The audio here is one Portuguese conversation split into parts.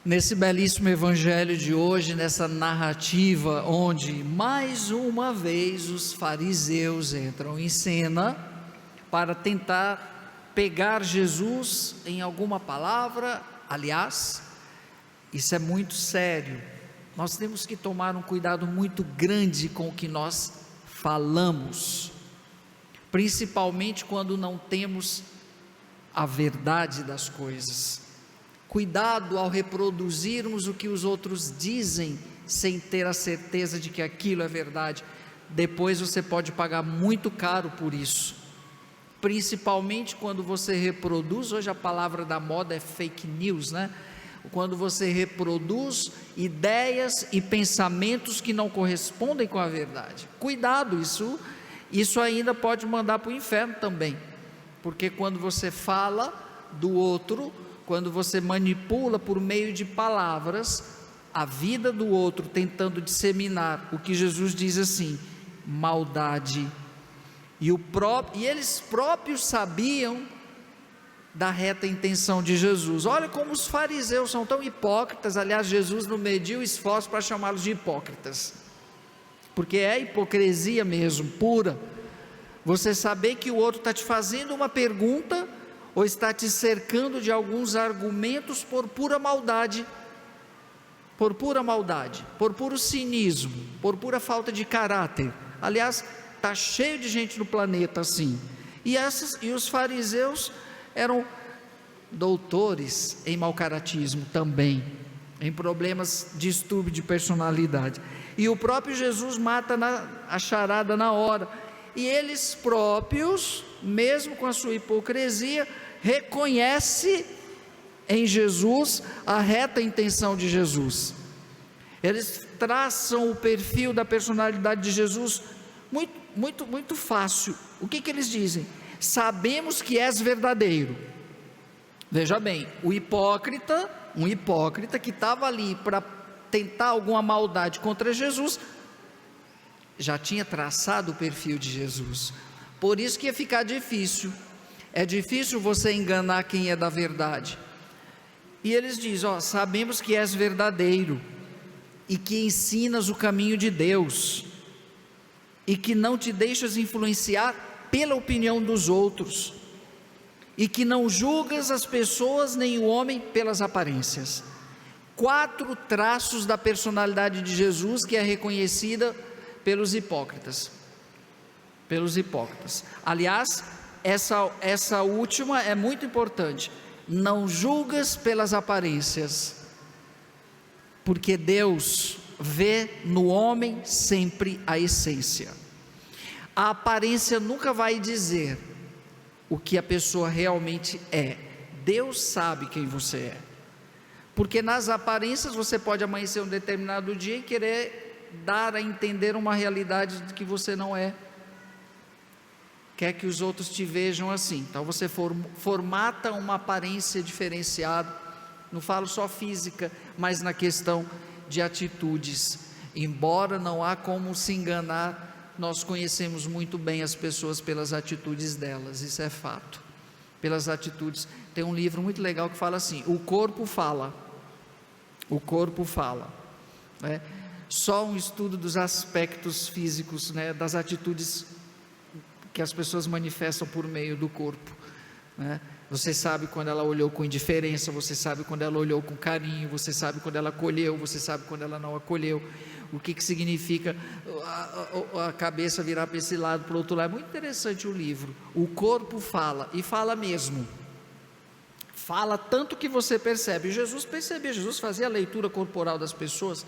Nesse belíssimo evangelho de hoje, nessa narrativa onde mais uma vez os fariseus entram em cena para tentar pegar Jesus em alguma palavra. Aliás, isso é muito sério. Nós temos que tomar um cuidado muito grande com o que nós falamos, principalmente quando não temos a verdade das coisas. Cuidado ao reproduzirmos o que os outros dizem sem ter a certeza de que aquilo é verdade. Depois você pode pagar muito caro por isso, principalmente quando você reproduz. Hoje a palavra da moda é fake news, né? Quando você reproduz ideias e pensamentos que não correspondem com a verdade. Cuidado, isso ainda pode mandar para o inferno também, porque quando você fala do outro, quando você manipula por meio de palavras a vida do outro, tentando disseminar o que Jesus diz assim, maldade, e eles próprios sabiam da reta intenção de Jesus. Olha como os fariseus são tão hipócritas. Aliás, Jesus não mediu esforço para chamá-los de hipócritas, porque é hipocrisia mesmo, pura. Você saber que o outro está te fazendo uma pergunta, ou está te cercando de alguns argumentos por pura maldade, por puro cinismo, por pura falta de caráter. Aliás, está cheio de gente no planeta assim. E os fariseus eram doutores em mau-caratismo também, em problemas de distúrbio de personalidade. E o próprio Jesus mata a charada na hora. E eles próprios, mesmo com a sua hipocrisia, reconhecem em Jesus a reta intenção de Jesus. Eles traçam o perfil da personalidade de Jesus muito fácil. O que eles dizem? Sabemos que és verdadeiro. Veja bem, um hipócrita que estava ali para tentar alguma maldade contra Jesus, já tinha traçado o perfil de Jesus. Por isso que ia ficar difícil. É difícil você enganar quem é da verdade. E eles dizem, sabemos que és verdadeiro, e que ensinas o caminho de Deus, e que não te deixas influenciar pela opinião dos outros, e que não julgas as pessoas nem o homem pelas aparências. 4 traços da personalidade de Jesus que é reconhecida pelos hipócritas. Aliás, essa última é muito importante. Não julgas pelas aparências, porque Deus vê no homem sempre a essência. A aparência nunca vai dizer o que a pessoa realmente é. Deus sabe quem você é, porque nas aparências você pode amanhecer um determinado dia e querer dar a entender uma realidade que você não é, quer que os outros te vejam assim. Então você formata uma aparência diferenciada, não falo só física, mas na questão de atitudes. Embora não há como se enganar, nós conhecemos muito bem as pessoas pelas atitudes delas, isso é fato, pelas atitudes. Tem um livro muito legal que fala assim, o corpo fala, né? Só um estudo dos aspectos físicos, né, das atitudes que as pessoas manifestam por meio do corpo, né? Você sabe quando ela olhou com indiferença, você sabe quando ela olhou com carinho, você sabe quando ela acolheu, você sabe quando ela não acolheu. O que significa a cabeça virar para esse lado, para o outro lado. É muito interessante o livro. O corpo fala, e fala mesmo, fala tanto que você percebe. Jesus percebia, Jesus fazia a leitura corporal das pessoas,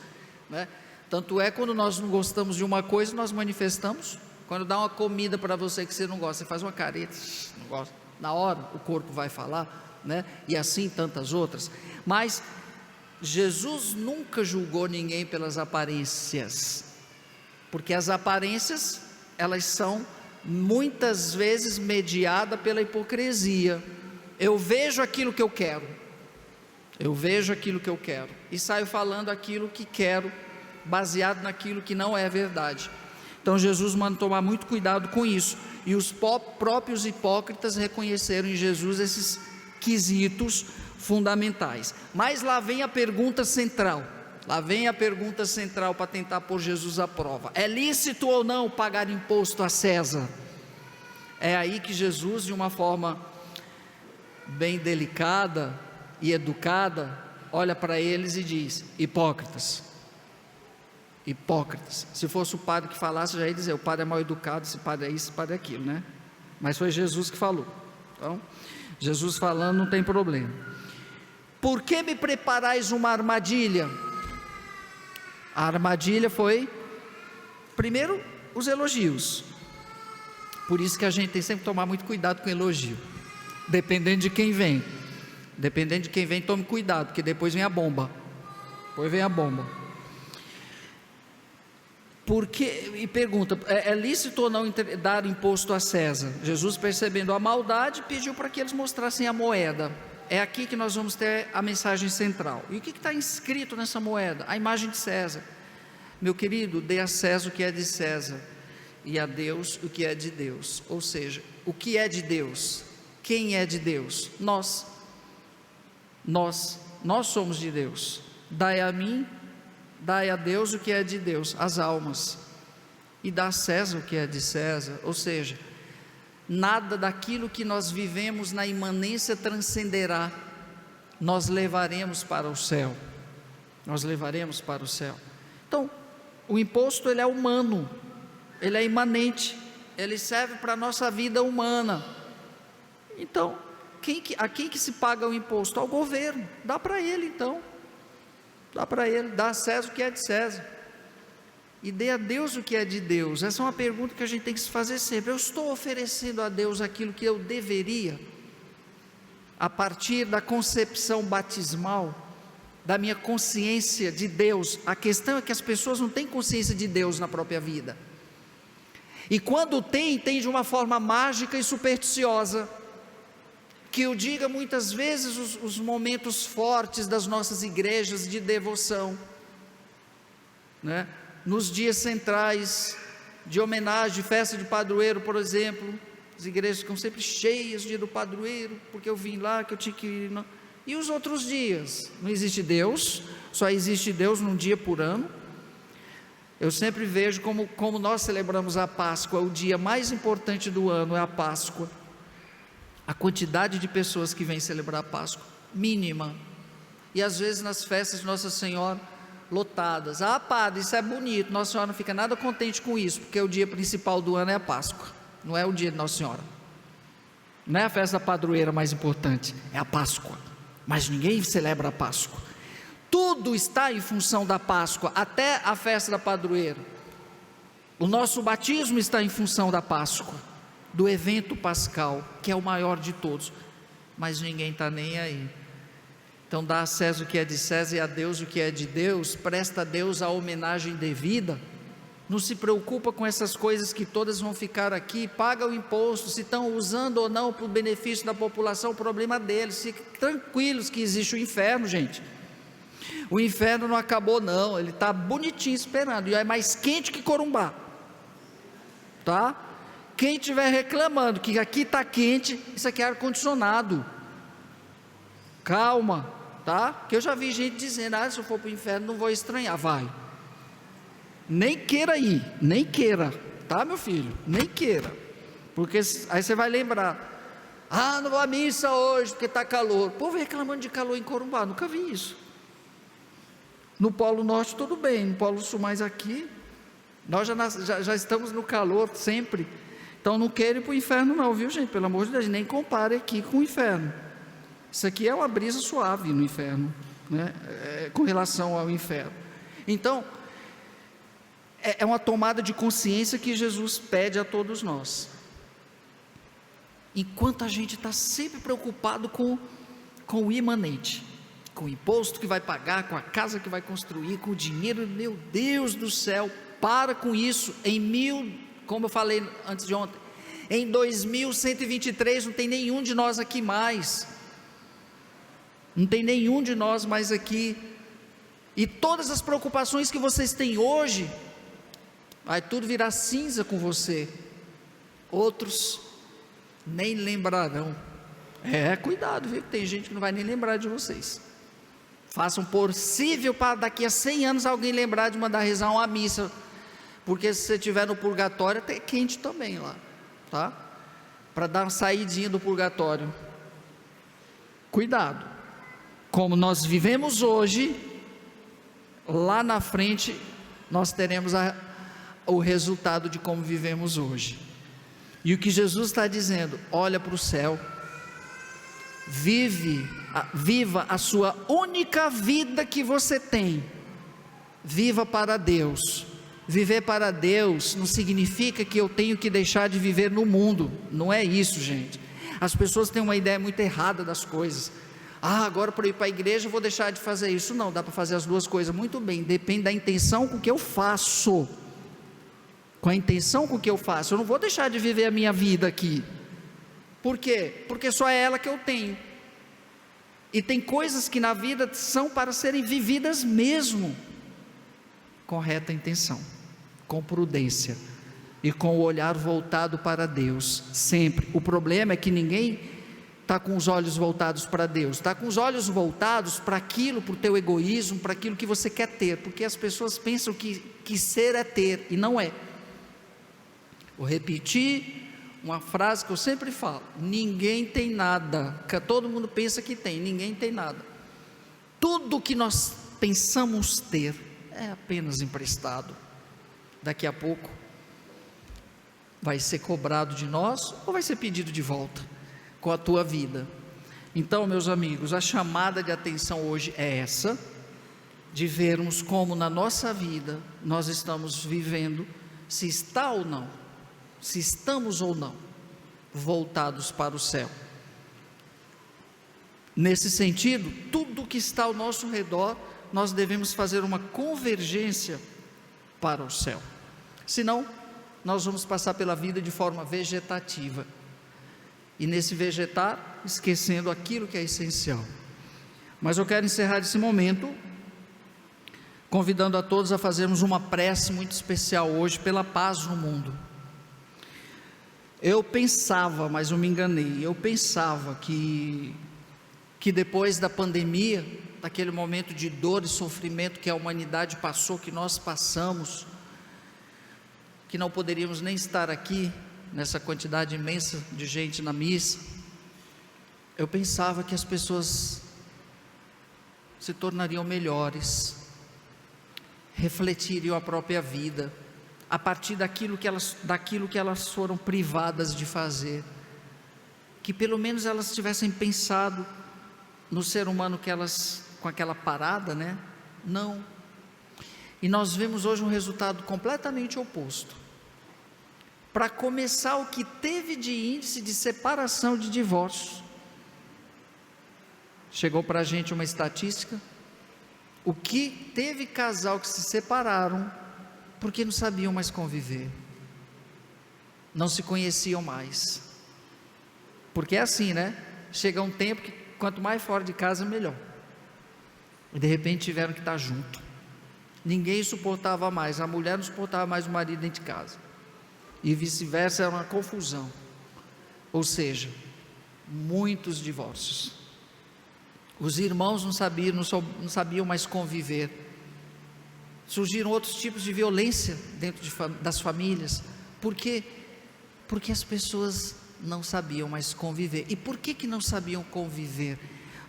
né? Tanto é, quando nós não gostamos de uma coisa, nós manifestamos. Quando dá uma comida para você que você não gosta, você faz uma careta, não gosta. Na hora o corpo vai falar, né? E assim tantas outras. Mas Jesus nunca julgou ninguém pelas aparências, porque as aparências, elas são muitas vezes mediadas pela hipocrisia. Eu vejo aquilo que eu quero, e saio falando aquilo que quero, baseado naquilo que não é verdade. Então Jesus manda tomar muito cuidado com isso, e os próprios hipócritas reconheceram em Jesus esses quesitos, fundamentais. Mas lá vem a pergunta central. Lá vem a pergunta central para tentar pôr Jesus à prova: é lícito ou não pagar imposto a César? É aí que Jesus, de uma forma bem delicada e educada, olha para eles e diz: hipócritas, hipócritas. Se fosse o padre que falasse, já ia dizer: o padre é mal educado, esse padre é isso, esse padre é aquilo, né? Mas foi Jesus que falou. Então, Jesus falando, não tem problema. Por que me preparais uma armadilha? A armadilha foi, primeiro, os elogios. Por isso que a gente tem sempre que tomar muito cuidado com elogio, dependendo de quem vem. Dependendo de quem vem, tome cuidado, porque depois vem a bomba. Depois vem a bomba. E pergunta: é lícito ou não dar imposto a César? Jesus, percebendo a maldade, pediu para que eles mostrassem a moeda. É aqui que nós vamos ter a mensagem central. E o que está escrito nessa moeda? A imagem de César. Meu querido, dê a César o que é de César, e a Deus o que é de Deus. Ou seja, o que é de Deus? Quem é de Deus? Nós somos de Deus. Dai a mim, dai a Deus o que é de Deus, as almas, e dá a César o que é de César. Ou seja, nada daquilo que nós vivemos na imanência transcenderá, nós levaremos para o céu. Nós levaremos para o céu. Então, o imposto, ele é humano, ele é imanente, ele serve para a nossa vida humana. Então, a quem que se paga o imposto? Ao governo. Dá para ele, então. Dá para ele, dá a César o que é de César, e dê a Deus o que é de Deus. Essa é uma pergunta que a gente tem que se fazer sempre: eu estou oferecendo a Deus aquilo que eu deveria, a partir da concepção batismal, da minha consciência de Deus? A questão é que as pessoas não têm consciência de Deus na própria vida, e quando tem de uma forma mágica e supersticiosa, que eu diga muitas vezes os momentos fortes das nossas igrejas de devoção, né? Nos dias centrais de homenagem, de festa de padroeiro, por exemplo, as igrejas ficam sempre cheias no dia do padroeiro, porque eu vim lá, que eu tinha que ir. Não. E os outros dias? Não existe Deus, só existe Deus num dia por ano. Eu sempre vejo como nós celebramos a Páscoa, o dia mais importante do ano é a Páscoa. A quantidade de pessoas que vêm celebrar a Páscoa, mínima, e às vezes nas festas de Nossa Senhora, lotadas. Ah, padre, isso é bonito, Nossa Senhora não fica nada contente com isso, porque o dia principal do ano é a Páscoa, não é o dia de Nossa Senhora, não é a festa da padroeira mais importante, é a Páscoa, mas ninguém celebra a Páscoa. Tudo está em função da Páscoa, até a festa da padroeira. O nosso batismo está em função da Páscoa, do evento pascal, que é o maior de todos, mas ninguém está nem aí. Então dá a César o que é de César e a Deus o que é de Deus, presta a Deus a homenagem devida, não se preocupa com essas coisas que todas vão ficar aqui, paga o imposto, se estão usando ou não para o benefício da população, o problema deles, fiquem tranquilos que existe o inferno, gente. O inferno não acabou não, ele está bonitinho esperando, e é mais quente que Corumbá, tá? Quem estiver reclamando que aqui está quente, isso aqui é ar-condicionado, calma, tá? Porque eu já vi gente dizendo: se eu for para o inferno não vou estranhar. Vai, nem queira ir, nem queira, tá, meu filho? Nem queira, porque aí você vai lembrar: não vou à missa hoje porque está calor. O povo reclamando de calor em Corumbá, nunca vi isso. No Polo Norte tudo bem, no Polo Sul, mas aqui nós já estamos no calor sempre. Então não quero ir para o inferno não, viu, gente? Pelo amor de Deus, nem compare aqui com o inferno. Isso aqui é uma brisa suave no inferno, né? Com relação ao inferno. Então, é uma tomada de consciência que Jesus pede a todos nós. Enquanto a gente está sempre preocupado com o imanente, com o imposto que vai pagar, com a casa que vai construir, com o dinheiro, meu Deus do céu, para com isso. Como eu falei antes de ontem, em 2123 não tem nenhum de nós aqui mais, não tem nenhum de nós mais aqui, e todas as preocupações que vocês têm hoje, vai tudo virar cinza com você, outros nem lembrarão, Cuidado, viu? Tem gente que não vai nem lembrar de vocês. Façam possível para daqui a 100 anos alguém lembrar de mandar rezar uma missa, porque se você estiver no purgatório, é quente também lá, tá? Para dar uma saidinha do purgatório. Cuidado. Como nós vivemos hoje, lá na frente nós teremos o resultado de como vivemos hoje. E o que Jesus está dizendo: olha para o céu, viva a sua única vida que você tem, viva para Deus. Viver para Deus não significa que eu tenho que deixar de viver no mundo, não é isso, gente. As pessoas têm uma ideia muito errada das coisas. Agora para ir para a igreja eu vou deixar de fazer isso. Não, dá para fazer as duas coisas muito bem, depende da intenção com que eu faço. Com a intenção com que eu faço, eu não vou deixar de viver a minha vida aqui. Por quê? Porque só é ela que eu tenho. E tem coisas que na vida são para serem vividas mesmo, com reta intenção, com prudência e com o olhar voltado para Deus, sempre. O problema é que ninguém está com os olhos voltados para Deus, está com os olhos voltados para aquilo, para o teu egoísmo, para aquilo que você quer ter, porque as pessoas pensam que ser é ter, e não é. Vou repetir uma frase que eu sempre falo: ninguém tem nada, que todo mundo pensa que tem, ninguém tem nada. Tudo que nós pensamos ter é apenas emprestado. Daqui a pouco vai ser cobrado de nós, ou vai ser pedido de volta com a tua vida. Então, meus amigos, a chamada de atenção hoje é essa, de vermos como na nossa vida nós estamos vivendo, se está ou não, se estamos ou não voltados para o céu. Nesse sentido, tudo que está ao nosso redor, nós devemos fazer uma convergência para o céu, senão nós vamos passar pela vida de forma vegetativa, e nesse vegetar, esquecendo aquilo que é essencial. Mas eu quero encerrar esse momento convidando a todos a fazermos uma prece muito especial hoje pela paz no mundo. Eu pensava, mas eu me enganei, eu pensava que depois da pandemia, daquele momento de dor e sofrimento que a humanidade passou, que nós passamos, que não poderíamos nem estar aqui, nessa quantidade imensa de gente na missa, eu pensava que as pessoas se tornariam melhores, refletiriam a própria vida, a partir daquilo que elas foram privadas de fazer, que pelo menos elas tivessem pensado no ser humano que elas, com aquela parada, né? Não. E nós vemos hoje um resultado completamente oposto. Para começar, o que teve de índice de separação, de divórcios, chegou para a gente uma estatística, o que teve casal que se separaram porque não sabiam mais conviver, não se conheciam mais, porque é assim, né? Chega um tempo que quanto mais fora de casa melhor, e de repente tiveram que estar junto, ninguém suportava mais, a mulher não suportava mais o marido dentro de casa, e vice-versa, era uma confusão. Ou seja, muitos divórcios, os irmãos não sabiam mais conviver, surgiram outros tipos de violência dentro das famílias. Por quê? Porque as pessoas não sabiam mais conviver. E por que não sabiam conviver?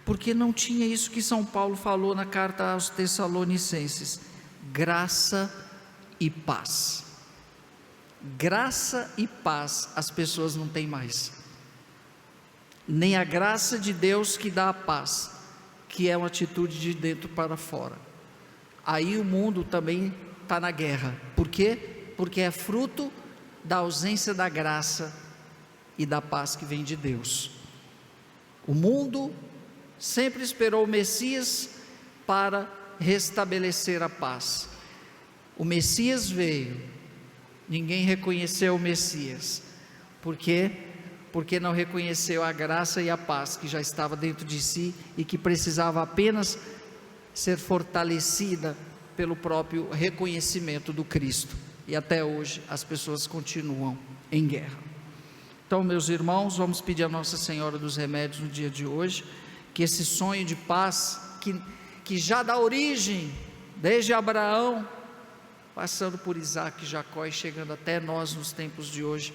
Porque não tinha isso que São Paulo falou na carta aos Tessalonicenses: graça e paz. Graça e paz as pessoas não têm mais, nem a graça de Deus que dá a paz, que é uma atitude de dentro para fora. Aí o mundo também está na guerra. Por quê? Porque é fruto da ausência da graça e da paz que vem de Deus. O mundo sempre esperou o Messias para restabelecer a paz. O Messias veio, ninguém reconheceu o Messias. Por quê? Porque não reconheceu a graça e a paz que já estava dentro de si e que precisava apenas ser fortalecida pelo próprio reconhecimento do Cristo. E até hoje as pessoas continuam em guerra. Então, meus irmãos, vamos pedir a Nossa Senhora dos Remédios no dia de hoje, que esse sonho de paz, que já dá origem, desde Abraão, passando por Isaac, Jacó e chegando até nós nos tempos de hoje,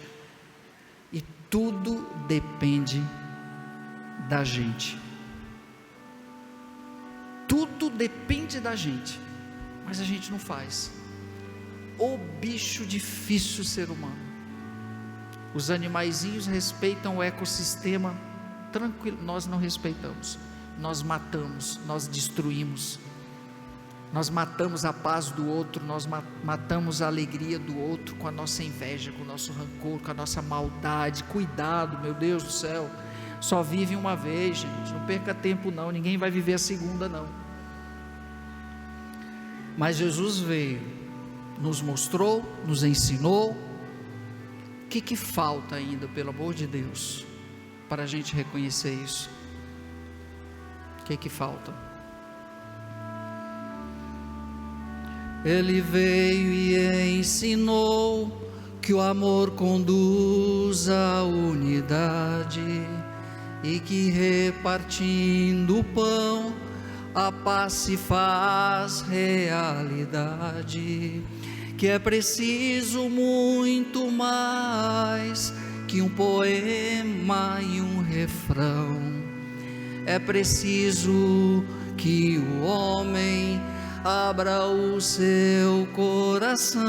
e tudo depende da gente. Tudo depende da gente, mas a gente não faz. O bicho difícil ser humano. Os animaizinhos respeitam o ecossistema, tranquilo, nós não respeitamos. Nós matamos, nós destruímos, nós matamos a paz do outro, nós matamos a alegria do outro com a nossa inveja, com o nosso rancor, com a nossa maldade. Cuidado, meu Deus do céu, só vive uma vez, gente, não perca tempo não, ninguém vai viver a segunda não. Mas Jesus veio, nos mostrou, nos ensinou. O que falta ainda, pelo amor de Deus, para a gente reconhecer isso? O que falta? Ele veio e ensinou que o amor conduz à unidade, e que repartindo o pão a paz se faz realidade, que é preciso muito mais que um poema e um refrão. É preciso que o homem abra o seu coração.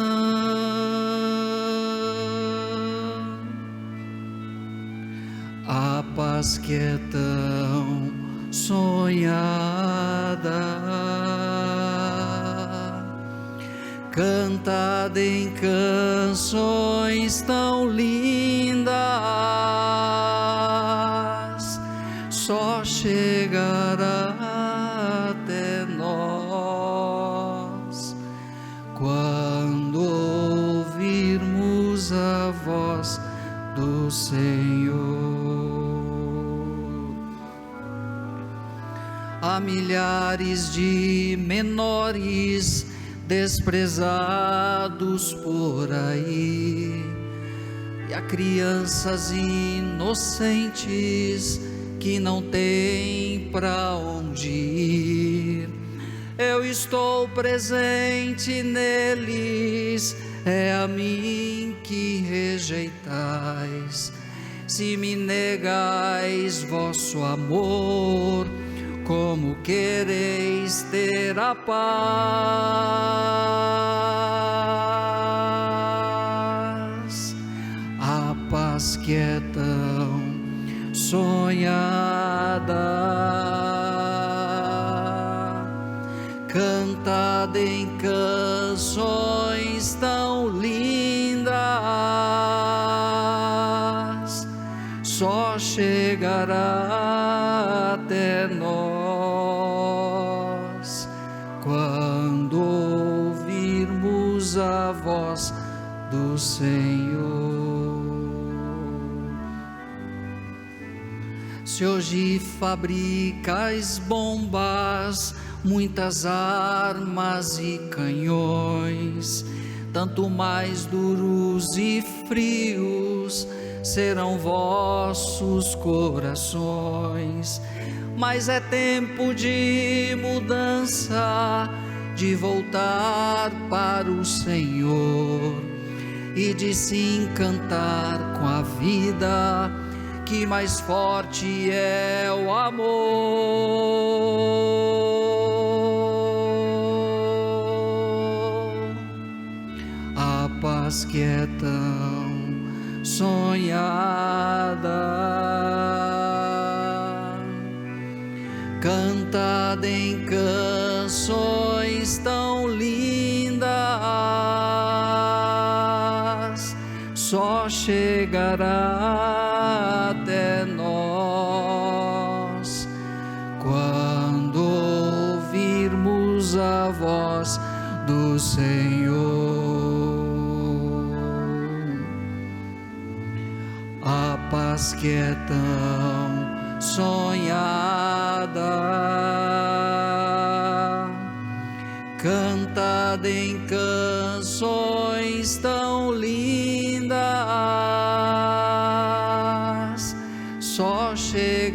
A paz que é tão sonhada, cantada em canções tão lindas, só chegará até nós quando ouvirmos a voz do Senhor. Há milhares de menores desprezados por aí, e há crianças inocentes que não têm para onde ir. Eu estou presente neles, é a mim que rejeitais. Se me negais vosso amor, como quereis ter a paz? A paz que é tão sonhada, cantada em canções tão lindas, só chegará até nós quando ouvirmos a voz do Senhor. Se hoje fabricais bombas, muitas armas e canhões, tanto mais duros e frios serão vossos corações. Mas é tempo de mudança, de voltar para o Senhor e de se encantar com a vida, que mais forte é o amor. A paz que é tão sonhada, cantada em canções tão lindas, só chegará até nós quando ouvirmos a voz do Senhor. A paz que é tão sonhada, cantada em canções tão lindas,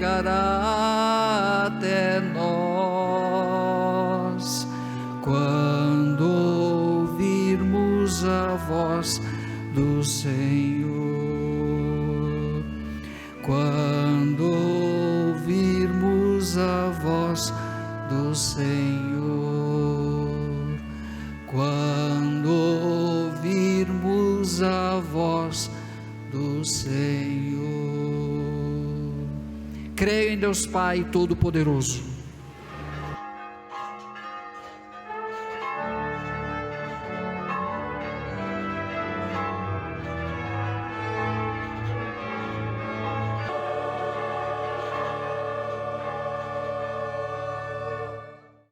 chegará até nós. Quando ouvirmos a voz do Senhor, quando ouvirmos a voz do Senhor, quando ouvirmos a voz do Senhor. Creio em Deus Pai Todo-Poderoso,